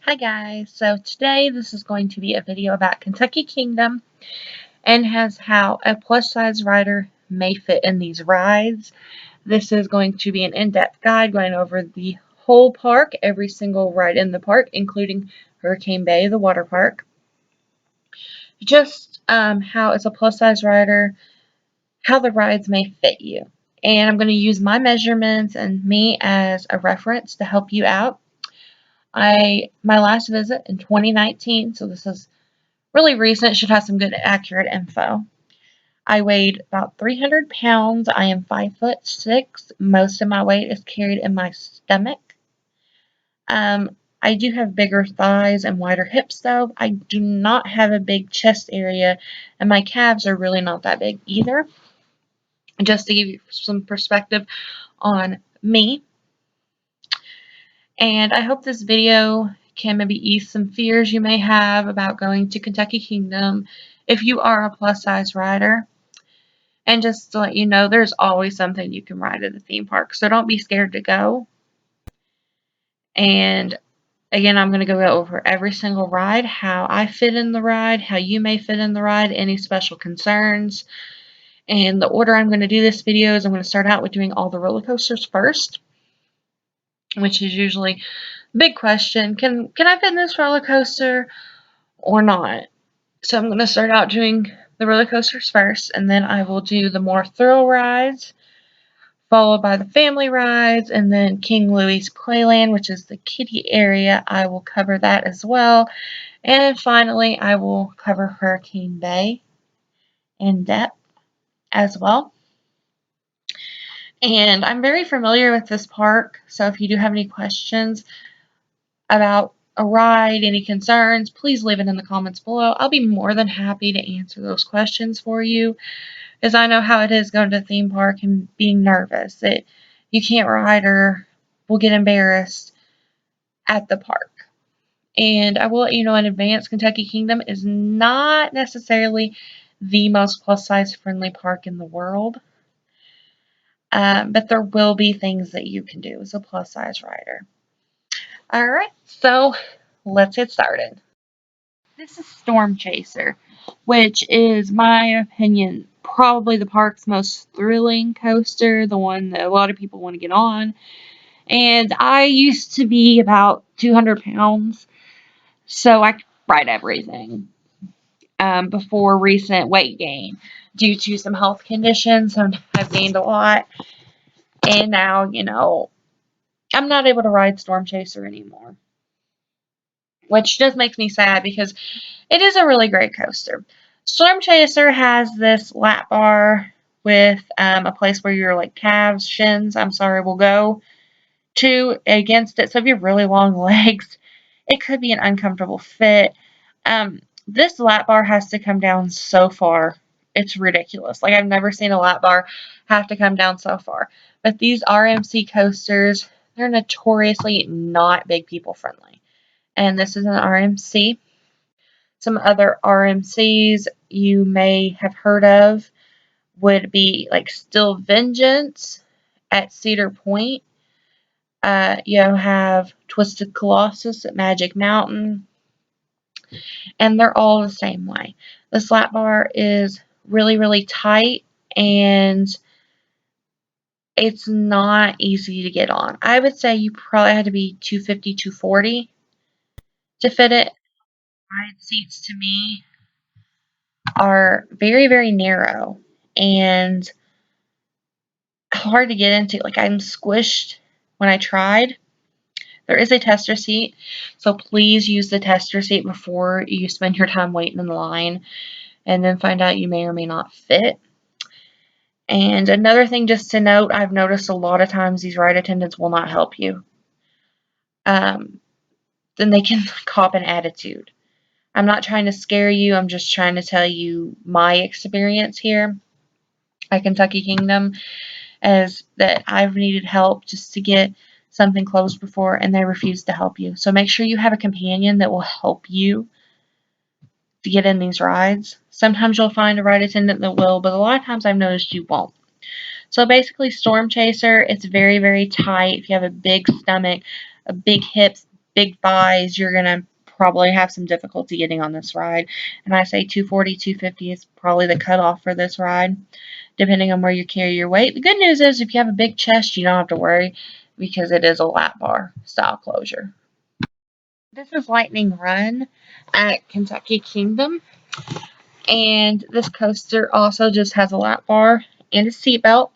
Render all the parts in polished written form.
Hi guys, so today this is going to be a video about Kentucky Kingdom and has how a plus size rider may fit in these rides. This is going to be an in-depth guide going over the whole park, every single ride in the park, including Hurricane Bay, the water park. Just how as a plus size rider, how the rides may fit you. And I'm going to use my measurements and me as a reference to help you out. My last visit in 2019, so this is really recent, should have some good accurate info. I weighed about 300 pounds. I am 5'6". Most of my weight is carried in my stomach. I do have bigger thighs and wider hips though. I do not have a big chest area, and my calves are really not that big either. Just to give you some perspective on me. And I hope this video can maybe ease some fears you may have about going to Kentucky Kingdom if you are a plus size rider. And just to let you know, there's always something you can ride at the theme park, so don't be scared to go. And again, I'm going to go over every single ride, how I fit in the ride, how you may fit in the ride, any special concerns. And the order I'm going to do this video is I'm going to start out with doing all the roller coasters first, which is usually a big question. Can I fit in this roller coaster or not? So I'm going to start out doing the roller coasters first, and then I will do the more thrill rides, followed by the family rides, and then King Louie's Playland, which is the kiddie area. I will cover that as well. And finally, I will cover Hurricane Bay in depth as well. And I'm very familiar with this park, so if you do have any questions about a ride, any concerns, please leave it in the comments below. I'll be more than happy to answer those questions for you, as I know how it is going to a theme park and being nervous that you can't ride or will get embarrassed at the park. And I will let you know in advance, Kentucky Kingdom is not necessarily the most plus size friendly park in the world. But there will be things that you can do as a plus size rider. Alright, so let's get started. This is Storm Chaser, which is, my opinion, probably the park's most thrilling coaster, the one that a lot of people want to get on. And I used to be about 200 pounds, so I could ride everything before recent weight gain. Due to some health conditions, I've gained a lot. And now, I'm not able to ride Storm Chaser anymore, which just makes me sad because it is a really great coaster. Storm Chaser has this lap bar with a place where your calves, shins, will go to against it. So if you have really long legs, it could be an uncomfortable fit. This lap bar has to come down so far. It's ridiculous. I've never seen a lap bar have to come down so far. But these RMC coasters, they're notoriously not big people friendly. And this is an RMC. Some other RMCs you may have heard of would be Still Vengeance at Cedar Point. You have Twisted Colossus at Magic Mountain. And they're all the same way. This lap bar is really, really tight, and it's not easy to get on. I would say you probably had to be 250, 240 to fit it. Ride seats to me are very, very narrow and hard to get into. I'm squished when I tried. There is a tester seat, so please use the tester seat before you spend your time waiting in the line and then find out you may or may not fit. And another thing just to note, I've noticed a lot of times these ride attendants will not help you. Then they can cop an attitude. I'm not trying to scare you. I'm just trying to tell you my experience here at Kentucky Kingdom, is that I've needed help just to get something closed before, and they refuse to help you. So make sure you have a companion that will help you to get in these rides. Sometimes you'll find a ride attendant that will, but a lot of times I've noticed you won't. So basically, Storm Chaser, it's very, very tight. If you have a big stomach, a big hips, big thighs, you're going to probably have some difficulty getting on this ride. And I say 240, 250 is probably the cutoff for this ride, depending on where you carry your weight. The good news is if you have a big chest, you don't have to worry because it is a lap bar style closure. This is Lightning Run at Kentucky Kingdom. And this coaster also just has a lap bar and a seatbelt.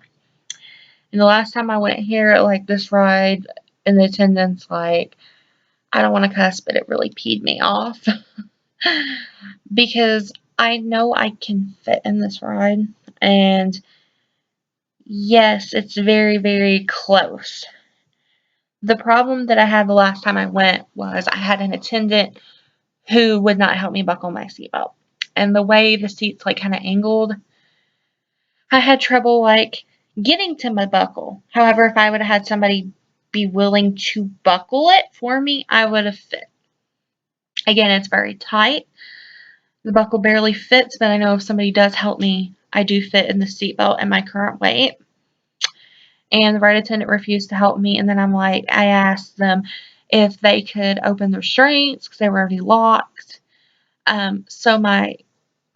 And the last time I went here, like this ride, and the attendants, like, I don't want to cuss, but it really peed me off. Because I know I can fit in this ride. And yes, it's very, very close. The problem that I had the last time I went was I had an attendant who would not help me buckle my seatbelt. And the way the seat's like kind of angled, I had trouble like getting to my buckle. However, if I would have had somebody be willing to buckle it for me, I would have fit. Again, it's very tight. The buckle barely fits, but I know if somebody does help me, I do fit in the seatbelt at my current weight. And the ride attendant refused to help me, and then I asked them if they could open the restraints because they were already locked. So my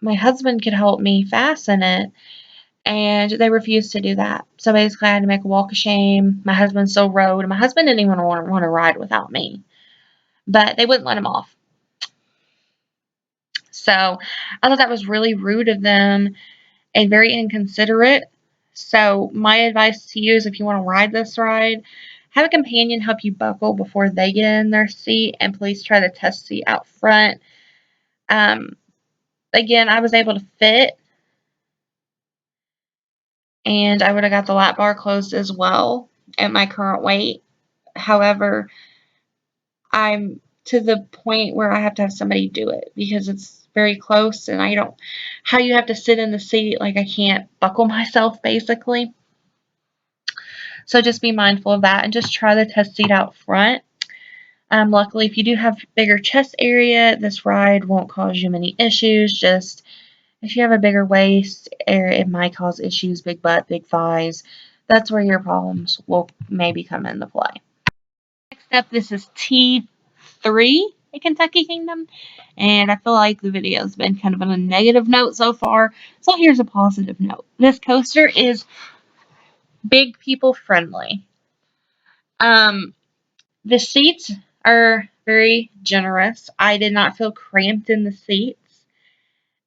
husband could help me fasten it, and they refused to do that. So basically, I had to make a walk of shame. My husband still rode, and my husband didn't even want to ride without me, but they wouldn't let him off. So I thought that was really rude of them and very inconsiderate. So my advice to you is if you want to ride this ride, have a companion help you buckle before they get in their seat, and please try the test seat out front. Again, I was able to fit, and I would have got the lap bar closed as well at my current weight. However, I'm to the point where I have to have somebody do it because it's very close, and I don't, how you have to sit in the seat, like I can't buckle myself basically. So just be mindful of that and just try the test seat out front. Luckily, if you do have bigger chest area, this ride won't cause you many issues. Just if you have a bigger waist, it might cause issues, big butt, big thighs. That's where your problems will maybe come into play. Next up, this is T3 at Kentucky Kingdom. And I feel like the video's been kind of on a negative note so far. So here's a positive note. This coaster is big people friendly. The seats are very generous. I did not feel cramped in the seats.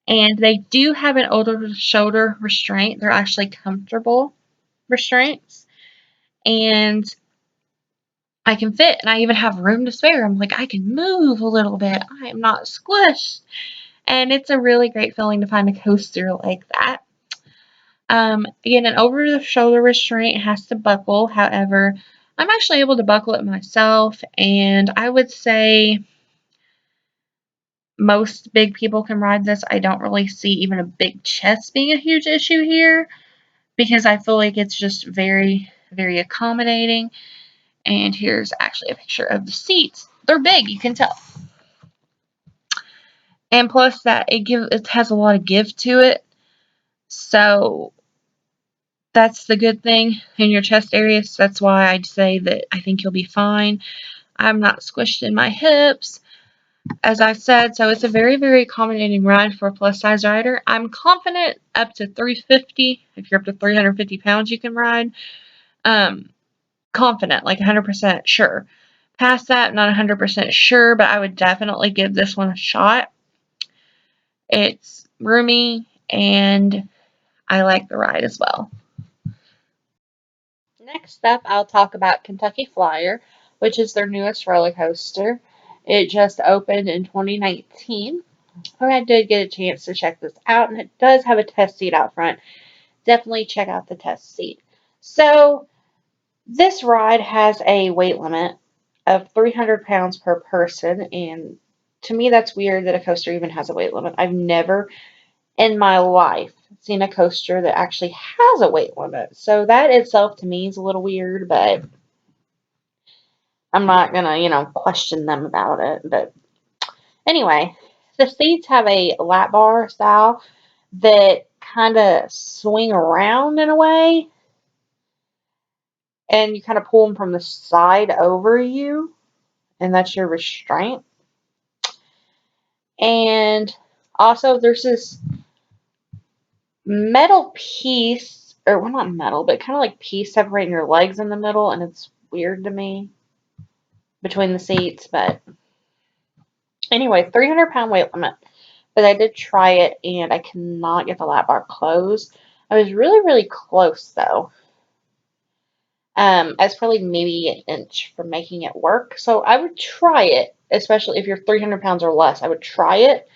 And they do have an over-the-shoulder restraint. They're actually comfortable restraints. And I can fit, and I even have room to spare. I'm like, I can move a little bit. I am not squished. And it's a really great feeling to find a coaster like that. Again, an over-the-shoulder restraint has to buckle. However, I'm actually able to buckle it myself, and I would say most big people can ride this. I don't really see even a big chest being a huge issue here because I feel like it's just very, very accommodating. And here's actually a picture of the seats. They're big, you can tell. And plus that it has a lot of give to it. So that's the good thing in your chest area. So that's why I'd say that I think you'll be fine. I'm not squished in my hips, as I said, so it's a very, very accommodating ride for a plus-size rider. I'm confident up to 350. If you're up to 350 pounds, you can ride. Confident, like 100% sure. Past that, not 100% sure, but I would definitely give this one a shot. It's roomy, and I like the ride as well. Next up, I'll talk about Kentucky Flyer, which is their newest roller coaster. It just opened in 2019. I did get a chance to check this out, and it does have a test seat out front. Definitely check out the test seat. So, this ride has a weight limit of 300 pounds per person, and to me that's weird that a coaster even has a weight limit. I've never in my life seen a coaster that actually has a weight limit. So that itself to me is a little weird, but I'm not gonna, question them about it. But anyway, the seats have a lap bar style that kind of swing around in a way, and you kind of pull them from the side over you, and that's your restraint. And also there's this metal piece, or well, not metal, but kind of like piece separating your legs in the middle, and it's weird to me between the seats. But anyway, 300-pound weight limit. But I did try it, and I cannot get the lap bar closed. I was really, really close though. I was probably maybe an inch from making it work. So I would try it, especially if you're 300 pounds or less. I would try it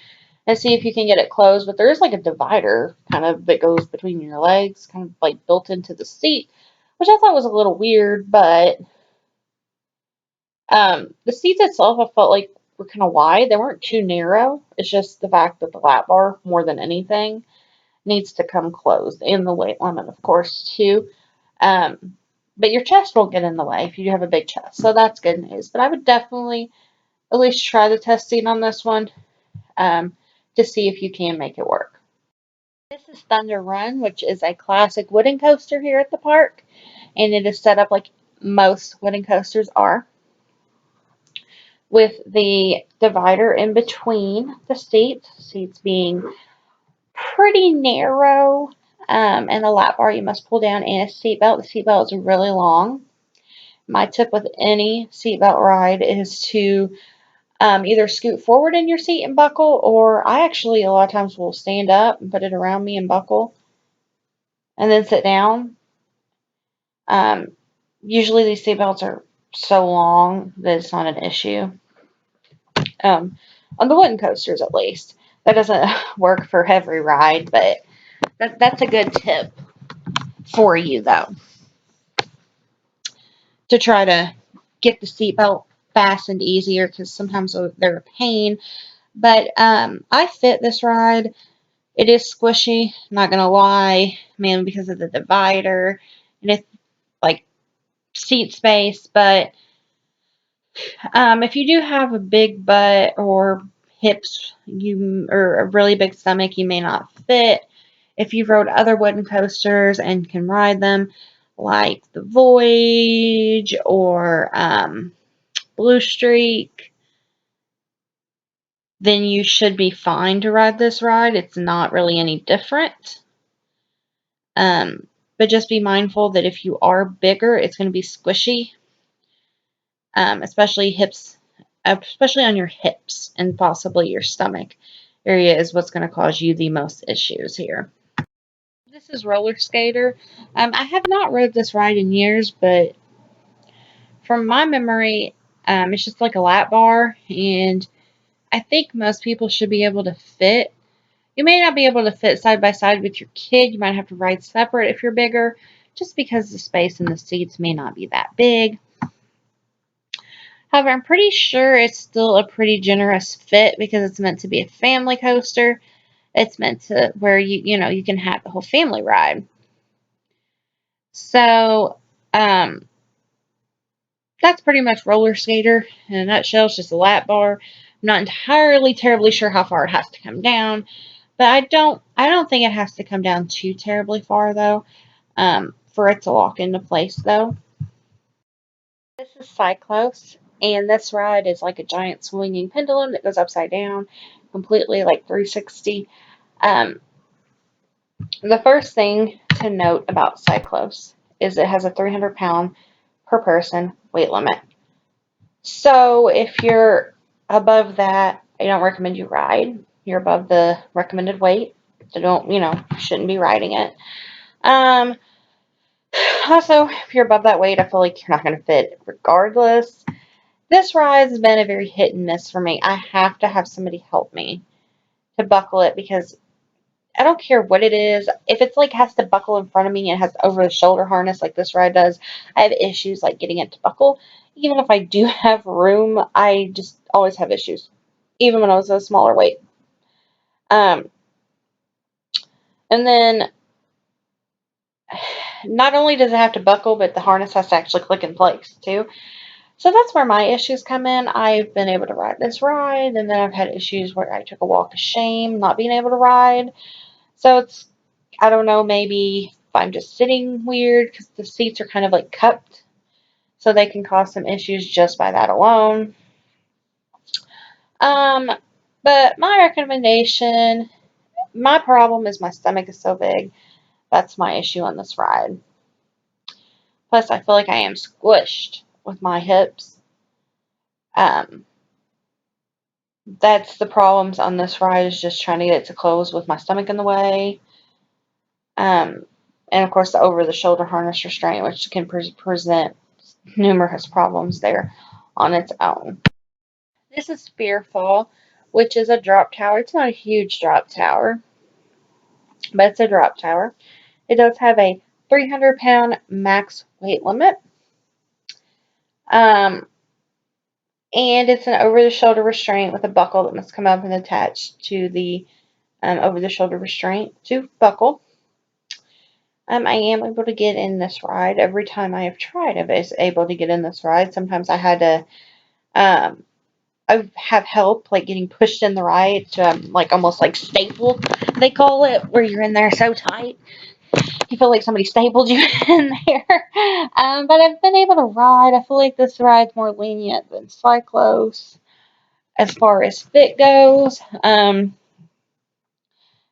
and see if you can get it closed. But there is like a divider kind of that goes between your legs, kind of like built into the seat, which I thought was a little weird. But the seats itself, I felt like were kind of wide. They weren't too narrow. It's just the fact that the lap bar, more than anything, needs to come closed, and the weight limit, of course, too. Um, but your chest won't get in the way if you have a big chest, so that's good news. But I would definitely at least try the testing on this one to see if you can make it work. This is Thunder Run, which is a classic wooden coaster here at the park, and it is set up like most wooden coasters are, with the divider in between the seats being pretty narrow, and a lap bar you must pull down, and a seatbelt. The seatbelt is really long. My tip with any seatbelt ride is to either scoot forward in your seat and buckle, or I actually a lot of times will stand up and put it around me and buckle, and then sit down. Um, Usually these seatbelts are so long that it's not an issue. Um, on the wooden coasters, at least. That doesn't work for every ride, but that's a good tip for you, though, to try to get the seatbelt fastened easier, because sometimes they're a pain. But I fit this ride. It is squishy, not gonna lie, mainly because of the divider and it's like seat space. But if you do have a big butt or hips, or a really big stomach, you may not fit. If you've rode other wooden coasters and can ride them, like the Voyage or Blue Streak, then you should be fine to ride this ride. It's not really any different. But just be mindful that if you are bigger, it's going to be squishy, especially on your hips and possibly your stomach area is what's going to cause you the most issues here. This is Roller Skater. I have not rode this ride in years, but from my memory, it's just like a lap bar, and I think most people should be able to fit. You may not be able to fit side by side with your kid. You might have to ride separate if you're bigger, just because the space in the seats may not be that big. However, I'm pretty sure it's still a pretty generous fit because it's meant to be a family coaster. It's meant to where you can have the whole family ride. So, that's pretty much Roller Skater in a nutshell. It's just a lap bar. I'm not entirely terribly sure how far it has to come down, but I don't think it has to come down too terribly far though, for it to lock into place though. This is Cyclos, and this ride is like a giant swinging pendulum that goes upside down, completely like 360. Um, the first thing to note about Cyclos is it has a 300-pound per person weight limit. So if you're above that, I don't recommend you ride. You're above the recommended weight, so shouldn't be riding it. Also, if you're above that weight, I feel like you're not going to fit regardless. This ride has been a very hit and miss for me. I have to have somebody help me to buckle it because I don't care what it is. If it's like has to buckle in front of me and has over the shoulder harness like this ride does, I have issues like getting it to buckle. Even if I do have room, I just always have issues, even when I was a smaller weight. And then not only does it have to buckle, but the harness has to actually click in place too. So that's where my issues come in. I've been able to ride this ride, and then I've had issues where I took a walk of shame not being able to ride. So I don't know, maybe if I'm just sitting weird because the seats are kind of like cupped, so they can cause some issues just by that alone. Um, but my recommendation, my problem is my stomach is so big. That's my issue on this ride. Plus, I feel like I am squished with my hips. Um, that's the problems on this ride, is just trying to get it to close with my stomach in the way. Um, and of course, the over-the-shoulder harness restraint, which can present numerous problems there on its own. This is Fearfall, which is a drop tower. It's not a huge drop tower, but it's a drop tower. It does have a 300-pound max weight limit. And it's an over-the-shoulder restraint with a buckle that must come up and attach to the over-the-shoulder restraint to buckle. I am able to get in this ride. Every time I have tried, I was able to get in this ride. Sometimes I had to I have help, like getting pushed in the ride to like almost like staple, they call it, where you're in there so tight. You feel like somebody stapled you in there. But I've been able to ride. I feel like this ride's more lenient than Cyclos as far as fit goes. If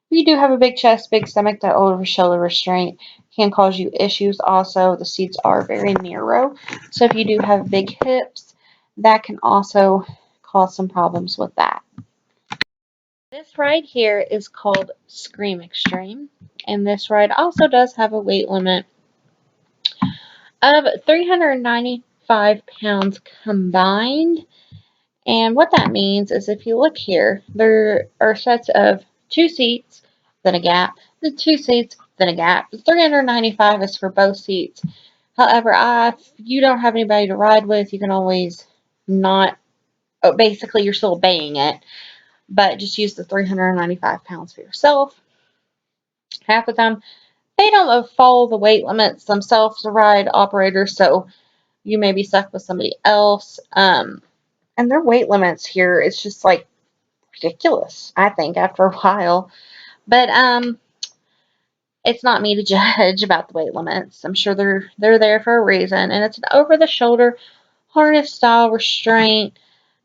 you do have a big chest, big stomach, that over shoulder restraint can cause you issues. Also, the seats are very narrow. So if you do have big hips, that can also cause some problems with that. This ride here is called Scream Extreme. And this ride also does have a weight limit of 395 pounds combined. And what that means is, if you look here, there are sets of 2 seats, then a gap, then 2 seats, then a gap. The 395 is for both seats. However, if you don't have anybody to ride with, you can always not, basically you're still obeying it, but just use the 395 pounds for yourself. Half the time, they don't follow the weight limits themselves, the ride operators, so you may be stuck with somebody else. And their weight limits here, it's just like ridiculous, I think, after a while. But it's not me to judge about the weight limits. I'm sure they're there for a reason. And it's an over-the-shoulder harness style restraint.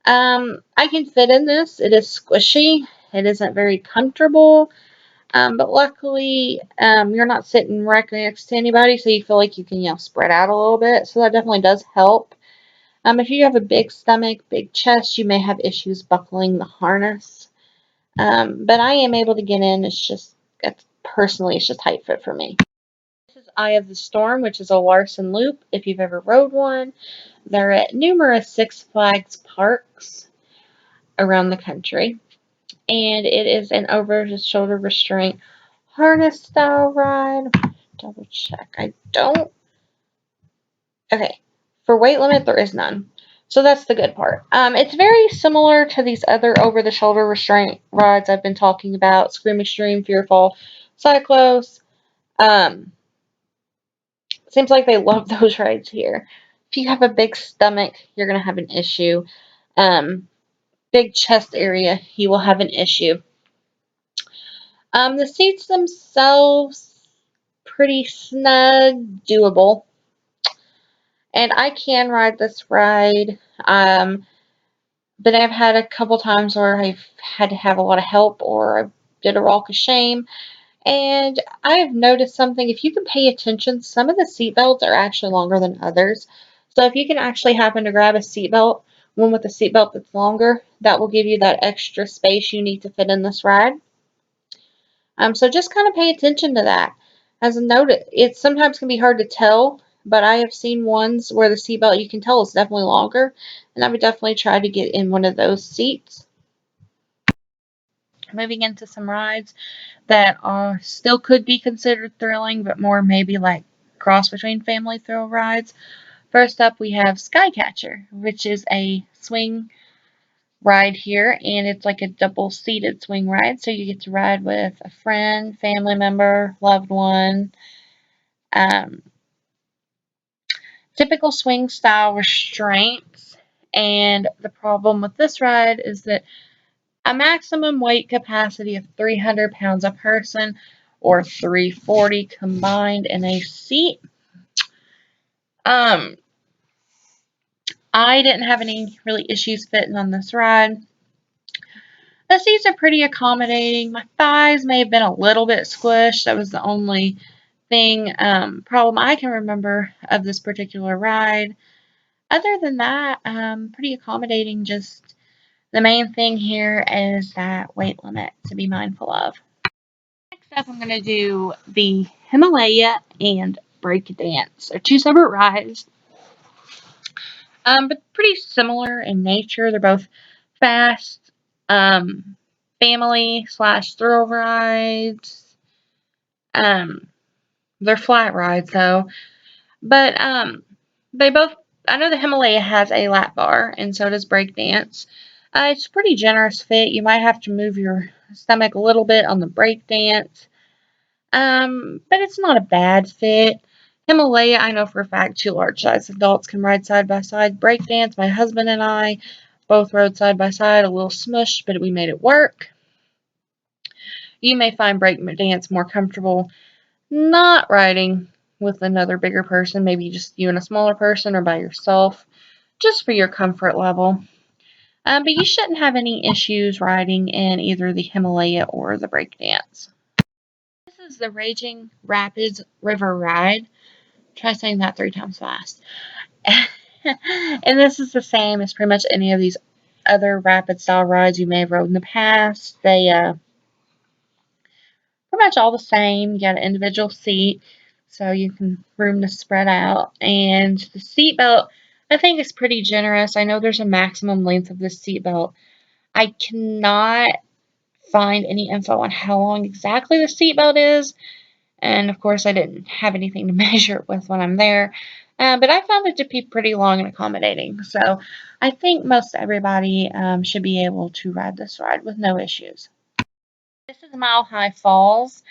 I can fit in this. It is squishy. It isn't very comfortable. But luckily, you're not sitting right next to anybody, so you feel like you can, spread out a little bit. So that definitely does help. If you have a big stomach, big chest, you may have issues buckling the harness. But I am able to get in. It's just tight fit for me. This is Eye of the Storm, which is a Larson loop. If you've ever rode one, they're at numerous Six Flags parks around the country. And it is an over-the-shoulder restraint harness style ride. Double check. I don't. Okay. For weight limit, there is none. So that's the good part. It's very similar to these other over-the-shoulder restraint rides I've been talking about. Scream Extreme, Fearfall, Cyclos. Seems like they love those rides here. If you have a big stomach, you're going to have an issue. Big chest area, you will have an issue. The seats themselves, pretty snug, doable. And I can ride this ride. But I've had a couple times where I've had to have a lot of help, or I did a walk of shame. And I've noticed something. If you can pay attention, some of the seat belts are actually longer than others. So if you can actually happen to grab a seat belt, one with a seat belt that's longer, that will give you that extra space you need to fit in this ride. So just kind of pay attention to that. As a note, it sometimes can be hard to tell, but I have seen ones where the seatbelt, you can tell, is definitely longer, and I would definitely try to get in one of those seats. Moving into some rides that are still could be considered thrilling, but more maybe like cross between family thrill rides. First up, we have SkyCatcher, which is a swing ride here, and it's like a double-seated swing ride, so you get to ride with a friend, family member, loved one. Typical swing style restraints, and the problem with this ride is that a maximum weight capacity of 300 pounds a person, or 340 combined in a seat. I didn't have any really issues fitting on this ride. The seats are pretty accommodating. My thighs may have been a little bit squished. That was the only problem I can remember of this particular ride. Other than that, pretty accommodating. Just the main thing here is that weight limit to be mindful of. Next up, I'm going to do the Himalaya and Breakdance. They're two separate rides, but pretty similar in nature. They're both fast, family / thrill rides. They're flat rides though, but they both. I know the Himalaya has a lap bar, and so does Breakdance. It's a pretty generous fit. You might have to move your stomach a little bit on the Breakdance, but it's not a bad fit. Himalaya, I know for a fact, two large size adults can ride side by side. Breakdance, my husband and I both rode side by side, a little smushed, but we made it work. You may find Breakdance more comfortable not riding with another bigger person, maybe just you and a smaller person or by yourself, just for your comfort level. But you shouldn't have any issues riding in either the Himalaya or the Breakdance. This is the Raging Rapids River Ride. Try saying that 3 times fast. And this is the same as pretty much any of these other rapid style rides you may have rode in the past. They pretty much all the same. You got an individual seat, so you can room to spread out. And the seat belt, I think, is pretty generous. I know there's a maximum length of this seat belt. I cannot find any info on how long exactly the seat belt is. And of course, I didn't have anything to measure it with when I'm there. But I found it to be pretty long and accommodating. So I think most everybody should be able to ride this ride with no issues. This is Mile High Falls.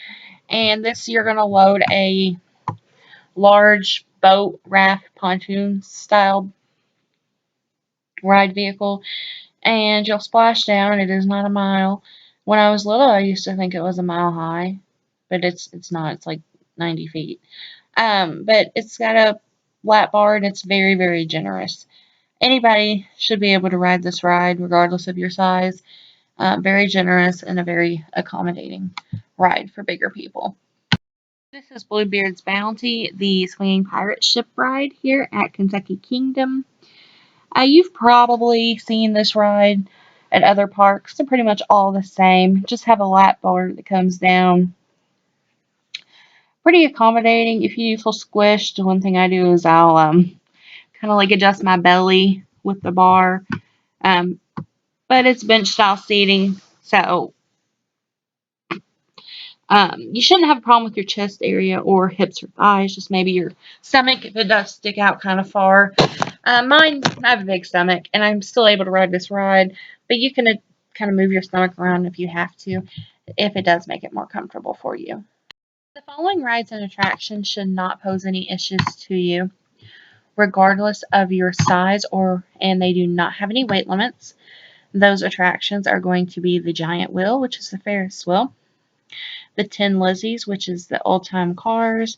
And this you're going to load a large boat, raft, pontoon style ride vehicle. And you'll splash down. It is not a mile. When I was little, I used to think it was a mile high. But it's not. It's like 90 feet. But it's got a lap bar and it's very, very generous. Anybody should be able to ride this ride regardless of your size. Very generous and a very accommodating ride for bigger people. This is Bluebeard's Bounty, the swinging pirate ship ride here at Kentucky Kingdom. You've probably seen this ride at other parks. They're pretty much all the same. Just have a lap bar that comes down. Pretty accommodating. If you feel squished, the one thing I do is I'll kind of like adjust my belly with the bar. But it's bench style seating, so you shouldn't have a problem with your chest area or hips or thighs, just maybe your stomach if it does stick out kind of far. Mine, I have a big stomach, and I'm still able to ride this ride, but you can kind of move your stomach around if you have to, if it does make it more comfortable for you. The following rides and attractions should not pose any issues to you, regardless of your size, and they do not have any weight limits. Those attractions are going to be the Giant Wheel, which is the Ferris wheel, the 10 Lizzies, which is the old-time cars,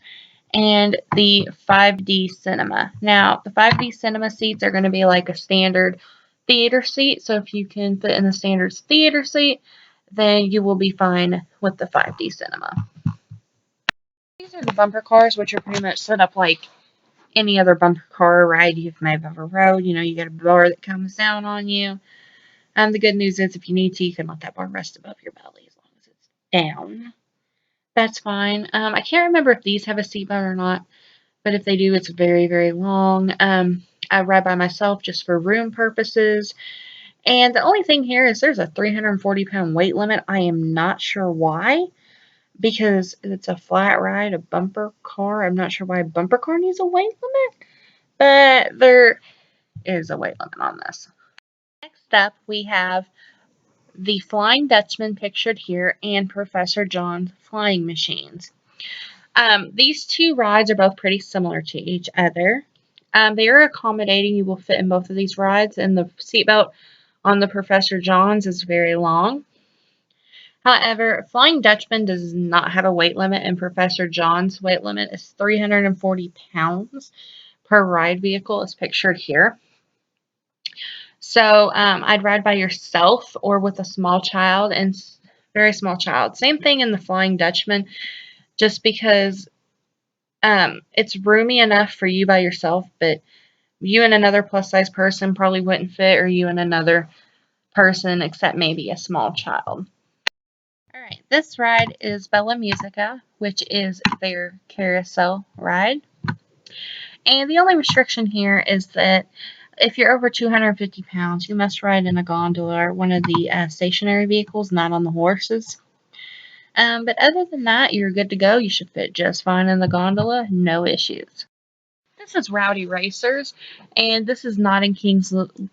and the 5D cinema. Now, the 5D cinema seats are going to be like a standard theater seat, so if you can fit in the standard theater seat, then you will be fine with the 5D cinema. These are the bumper cars, which are pretty much set up like any other bumper car ride you may have ever rode. You know, you got a bar that comes down on you. The good news is if you need to, you can let that bar rest above your belly as long as it's down. That's fine. I can't remember if these have a seatbelt or not, but if they do, it's very, very long. I ride by myself just for room purposes. And the only thing here is there's a 340-pound weight limit. I am not sure why, because it's a flat ride, a bumper car. I'm not sure why a bumper car needs a weight limit, but there is a weight limit on this. Next up, we have the Flying Dutchman pictured here and Professor John's Flying Machines. These two rides are both pretty similar to each other. They are accommodating. You will fit in both of these rides, and the seatbelt on the Professor John's is very long. However, Flying Dutchman does not have a weight limit, and Professor John's weight limit is 340 pounds per ride vehicle, as pictured here. So I'd ride by yourself or with a small child, and very small child. Same thing in the Flying Dutchman, just because it's roomy enough for you by yourself, but you and another plus size person probably wouldn't fit, or you and another person except maybe a small child. Alright, this ride is Bella Musica, which is their carousel ride. And the only restriction here is that if you're over 250 pounds, you must ride in a gondola or one of the stationary vehicles, not on the horses. But other than that, you're good to go. You should fit just fine in the gondola, no issues. This is Rowdy Racers, and this is not in King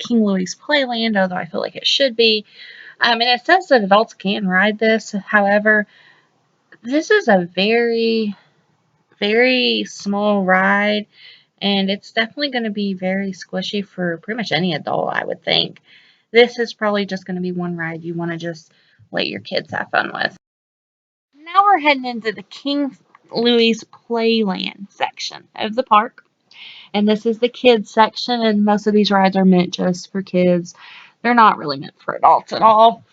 Louie's Playland, although I feel like it should be. And it says that adults can ride this. However, this is a very, very small ride, and it's definitely going to be very squishy for pretty much any adult, I would think. This is probably just going to be one ride you want to just let your kids have fun with. Now we're heading into the King Louie's Playland section of the park. And this is the kids section, and most of these rides are meant just for kids. They're not really meant for adults at all.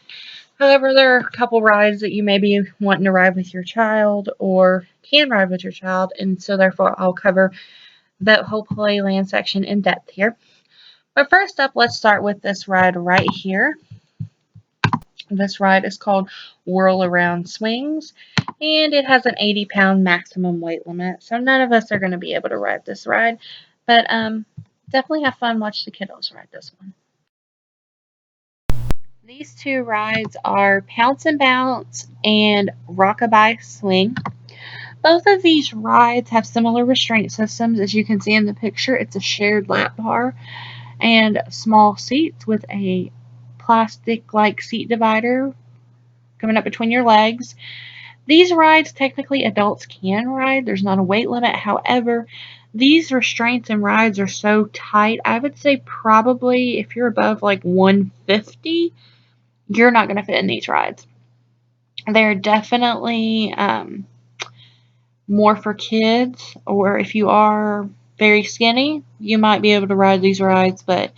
However, there are a couple rides that you may be wanting to ride with your child or can ride with your child, and so therefore I'll cover that whole Playland section in depth here. But first up, let's start with this ride right here. This ride is called Whirl Around Swings, and it has an 80-pound maximum weight limit, so none of us are going to be able to ride this ride. But definitely have fun. Watch the kiddos ride this one. These two rides are Pounce and Bounce and Rockabye Swing. Both of these rides have similar restraint systems. As you can see in the picture, it's a shared lap bar and small seats with a plastic-like seat divider coming up between your legs. These rides, technically adults can ride. There's not a weight limit. However, these restraints and rides are so tight, I would say probably if you're above like 150, you're not going to fit in these rides. They're definitely more for kids, or if you are very skinny, you might be able to ride these rides, but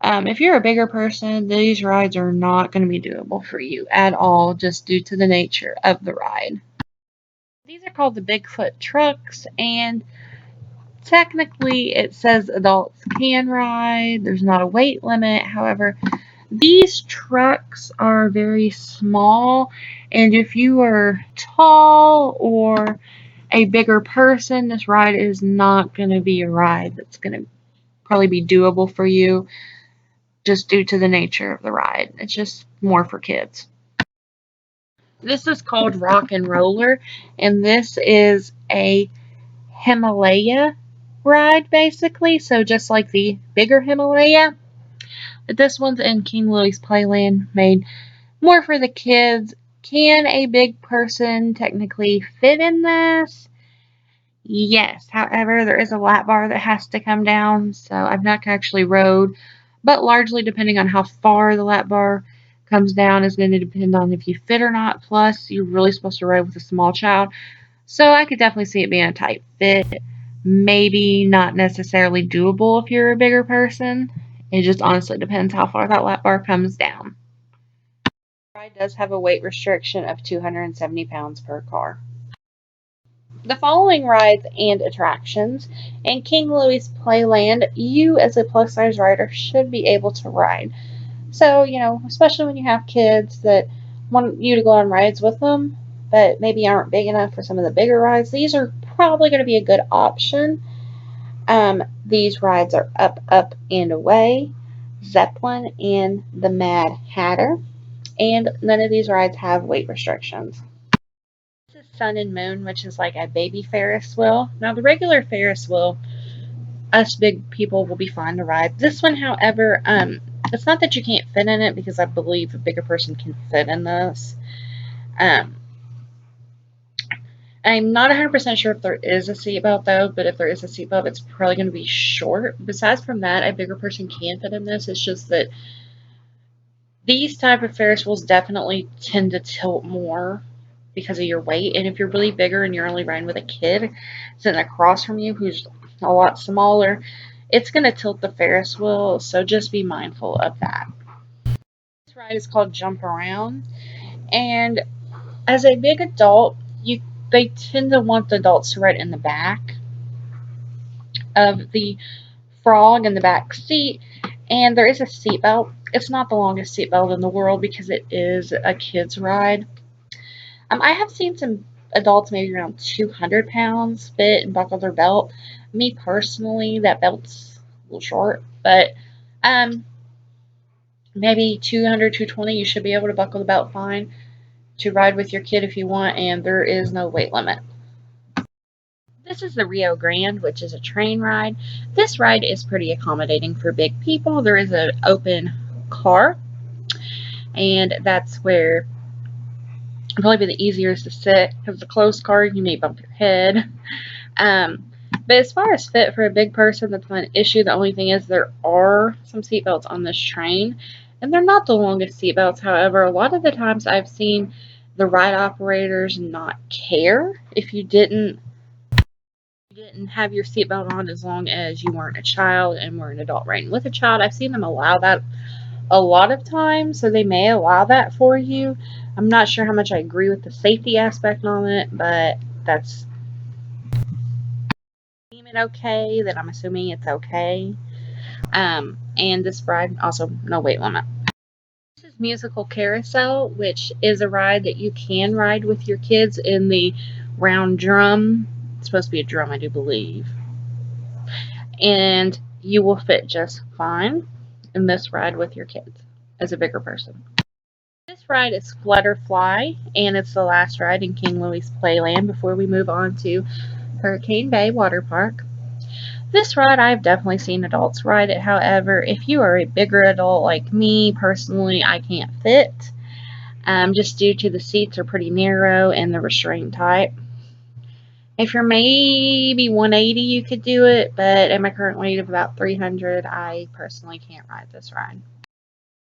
if you're a bigger person, these rides are not going to be doable for you at all, just due to the nature of the ride. These are called the Bigfoot trucks, and technically it says adults can ride. There's not a weight limit. However, these trucks are very small, and if you are tall or a bigger person, this ride is not going to be a ride that's going to probably be doable for you, just due to the nature of the ride. It's just more for kids. This is called Rock and Roller, and this is a Himalaya ride, basically. So just like the bigger Himalaya, but this one's in King Louie's Playland, made more for the kids. Can a big person technically fit in this? Yes. However, there is a lap bar that has to come down, so I've not actually rode, but largely depending on how far the lap bar comes down is going to depend on if you fit or not. Plus, you're really supposed to ride with a small child, so I could definitely see it being a tight fit. Maybe not necessarily doable if you're a bigger person. It just honestly depends how far that lap bar comes down. The ride does have a weight restriction of 270 pounds per car. The following rides and attractions in King Louie's Playland, you as a plus size rider should be able to ride. So, especially when you have kids that want you to go on rides with them, but maybe aren't big enough for some of the bigger rides, these are probably going to be a good option. These rides are Up, Up, and Away, Zeppelin, and the Mad Hatter, and none of these rides have weight restrictions. This is Sun and Moon, which is like a baby Ferris wheel. Now, the regular Ferris wheel, us big people will be fine to ride. This one, however, it's not that you can't fit in it, because I believe a bigger person can fit in this. I'm not 100% sure if there is a seatbelt, though, but if there is a seatbelt, it's probably going to be short. Besides from that, a bigger person can fit in this. It's just that these type of Ferris wheels definitely tend to tilt more because of your weight. And if you're really bigger and you're only riding with a kid sitting across from you who's a lot smaller, it's going to tilt the Ferris wheel, so just be mindful of that. This ride is called Jump Around, and as a big adult, they tend to want the adults to ride in the back of the frog in the back seat, and there is a seatbelt. It's not the longest seatbelt in the world because it is a kid's ride. I have seen some adults maybe around 200 pounds fit and buckle their belt. Me personally, that belt's a little short, but maybe 200, 220, you should be able to buckle the belt fine to ride with your kid if you want, and there is no weight limit. This is the Rio Grande, which is a train ride. This ride is pretty accommodating for big people. There is an open car, and that's where it'll probably be the easiest to sit, because the closed car, you may bump your head. But as far as fit for a big person, that's not an issue. The only thing is there are some seatbelts on this train, and they're not the longest seatbelts. However, a lot of the times I've seen the ride operators not care if you didn't have your seatbelt on as long as you weren't a child and were an adult riding with a child. I've seen them allow that a lot of times, so they may allow that for you. I'm not sure how much I agree with the safety aspect on it, but that's it okay, then I'm assuming it's okay. And this ride, also no weight limit. This is Musical Carousel, which is a ride that you can ride with your kids in the round drum. It's supposed to be a drum, I do believe. And you will fit just fine in this ride with your kids as a bigger person. This ride is Flutterfly, and it's the last ride in King Louie's Playland before we move on to Hurricane Bay Water Park. This ride, I've definitely seen adults ride it. However, if you are a bigger adult like me, personally, I can't fit, just due to the seats are pretty narrow and the restraint type. If you're maybe 180, you could do it, but at my current weight of about 300, I personally can't ride this ride.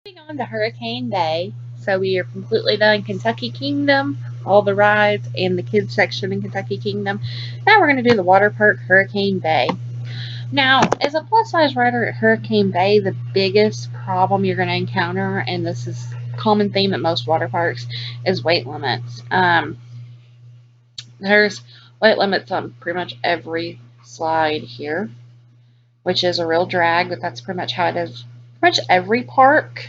Moving on to Hurricane Bay. So we are completely done Kentucky Kingdom, all the rides, and the kids section in Kentucky Kingdom. Now we're going to do the water park, Hurricane Bay. Now, as a plus-size rider at Hurricane Bay, the biggest problem you're going to encounter, and this is a common theme at most water parks, is weight limits. There's weight limits on pretty much every slide here, which is a real drag, but that's pretty much how it is pretty much every park.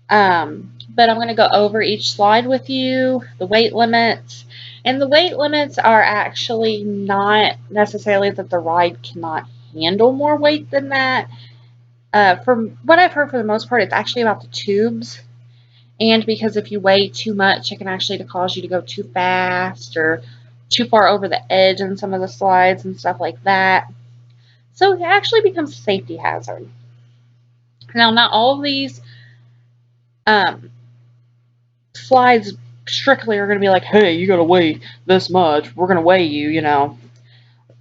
But I'm going to go over each slide with you, the weight limits. And the weight limits are actually not necessarily that the ride cannot handle more weight than that. From what I've heard, for the most part, it's actually about the tubes. And because if you weigh too much, it can actually cause you to go too fast or too far over the edge in some of the slides and stuff like that. So it actually becomes a safety hazard. Now, not all of these slides strictly are going to be like, hey, you got to weigh this much. We're going to weigh you, you know.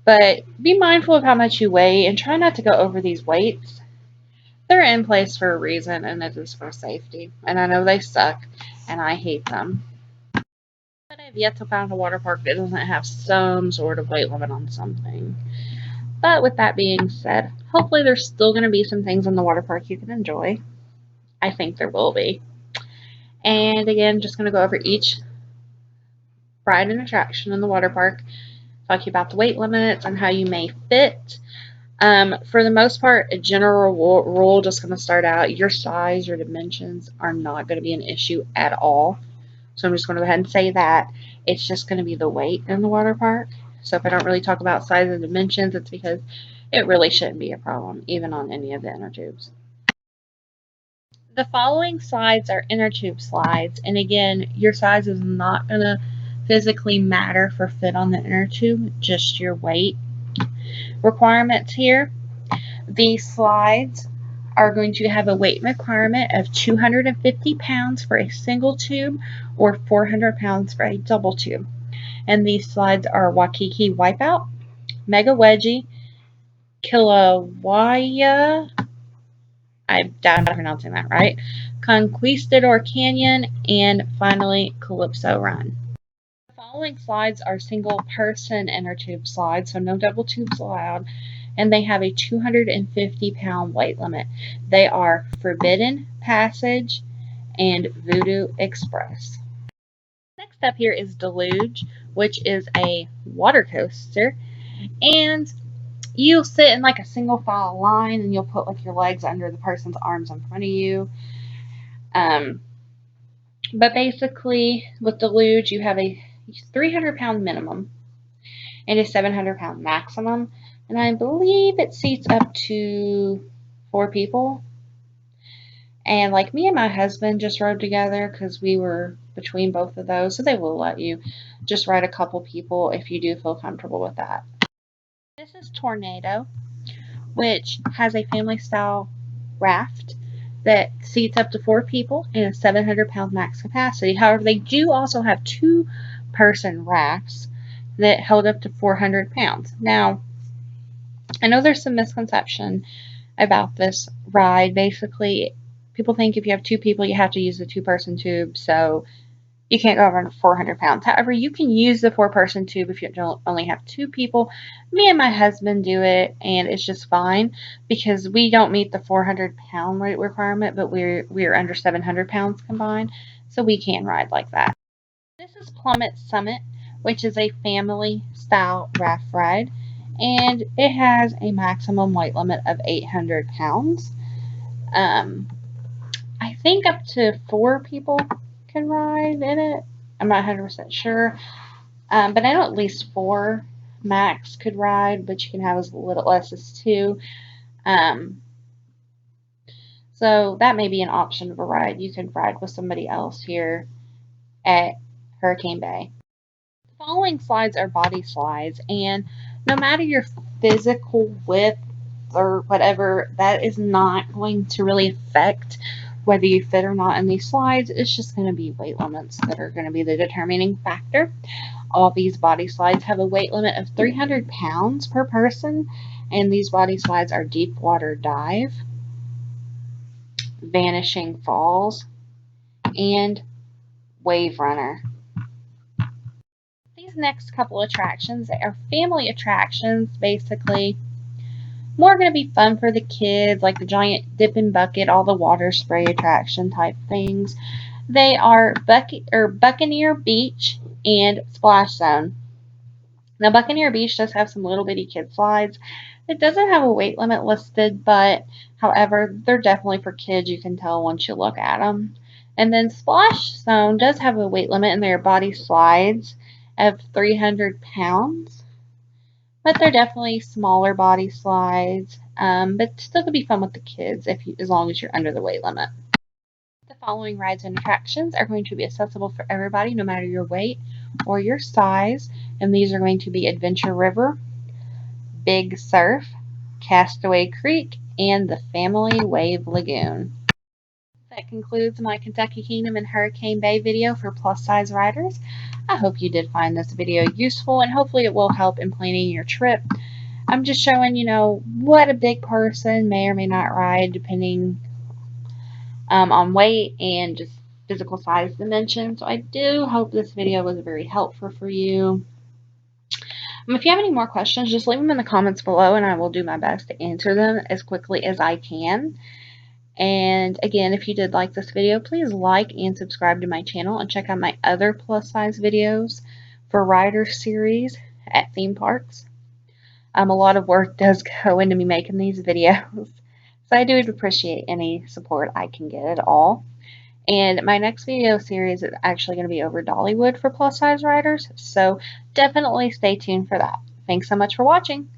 But be mindful of how much you weigh and try not to go over these weights. They're in place for a reason, and it is for safety. And I know they suck, and I hate them. But I've yet to find a water park that doesn't have some sort of weight limit on something. But with that being said, hopefully there's still going to be some things in the water park you can enjoy. I think there will be. And again, just going to go over each ride and attraction in the water park, talking about the weight limits and how you may fit. For the most part, a general rule, just going to start out, your size, your dimensions are not going to be an issue at all. So I'm just going to go ahead and say that. It's just going to be the weight in the water park. So if I don't really talk about size and dimensions, it's because it really shouldn't be a problem, even on any of the inner tubes. The following slides are inner tube slides, and again, your size is not going to physically matter for fit on the inner tube, just your weight. Requirements here. These slides are going to have a weight requirement of 250 pounds for a single tube or 400 pounds for a double tube. And these slides are Waikiki Wipeout, Mega Wedgie, Kilauea, I doubt I'm pronouncing that right, Conquistador Canyon, and finally Calypso Run. The following slides are single person inner tube slides, so no double tubes allowed. and they have a 250-pound weight limit. They are Forbidden Passage and Voodoo Express. Next up here is Deluge, which is a water coaster, and you'll sit in like a single file line, and you'll put like your legs under the person's arms in front of you. But basically, with Deluge, you have a 300-pound minimum and a 700-pound maximum, and I believe it seats up to 4 people. And like me and my husband just rode together because we were between both of those, so they will let you just ride a couple people if you do feel comfortable with that. This is Tornado, which has a family-style raft that seats up to 4 people and a 700-pound max capacity. However, they do also have 2-person rafts that held up to 400 pounds. Now, I know there's some misconception about this ride. Basically, people think if you have 2 people, you have to use the 2-person tube, so you can't go over 400 pounds. However, you can use the 4-person tube if you don't only have 2 people. Me and my husband do it, and it's just fine because we don't meet the 400-pound weight requirement, but we're under 700 pounds combined, so we can ride like that. This is Plummit Summit, which is a family-style raft ride, and it has a maximum weight limit of 800 pounds. I think up to 4 people can ride in it. I'm not 100% sure, but I know at least 4 max could ride, but you can have as little as 2. So that may be an option of a ride. You could ride with somebody else here at Hurricane Bay. The following slides are body slides, and no matter your physical width or whatever, that is not going to really affect whether you fit or not in these slides. It's just going to be weight limits that are going to be the determining factor. All these body slides have a weight limit of 300 pounds per person, and these body slides are Deep Water Dive, Vanishing Falls, and Wave Runner. These next couple attractions are family attractions, basically. More going to be fun for the kids, like the giant dipping bucket, all the water spray attraction type things. They are Buccaneer Beach and Splash Zone. Now, Buccaneer Beach does have some little bitty kid slides. It doesn't have a weight limit listed, but however, they're definitely for kids. You can tell once you look at them. And then Splash Zone does have a weight limit in their body slides of 300 pounds. But they're definitely smaller body slides, but still could be fun with the kids as long as you're under the weight limit. The following rides and attractions are going to be accessible for everybody, no matter your weight or your size, and these are going to be Adventure River, Big Surf, Castaway Creek, and the Family Wave Lagoon. That concludes my Kentucky Kingdom and Hurricane Bay video for plus size riders. I hope you did find this video useful, and hopefully it will help in planning your trip. I'm just showing, what a big person may or may not ride depending on weight and just physical size dimensions. So I do hope this video was very helpful for you. If you have any more questions, just leave them in the comments below, and I will do my best to answer them as quickly as I can. And again, if you did like this video, please like and subscribe to my channel and check out my other plus size videos for rider series at theme parks. A lot of work does go into me making these videos, so I do appreciate any support I can get at all. And my next video series is actually going to be over Dollywood for plus size riders, so definitely stay tuned for that. Thanks so much for watching.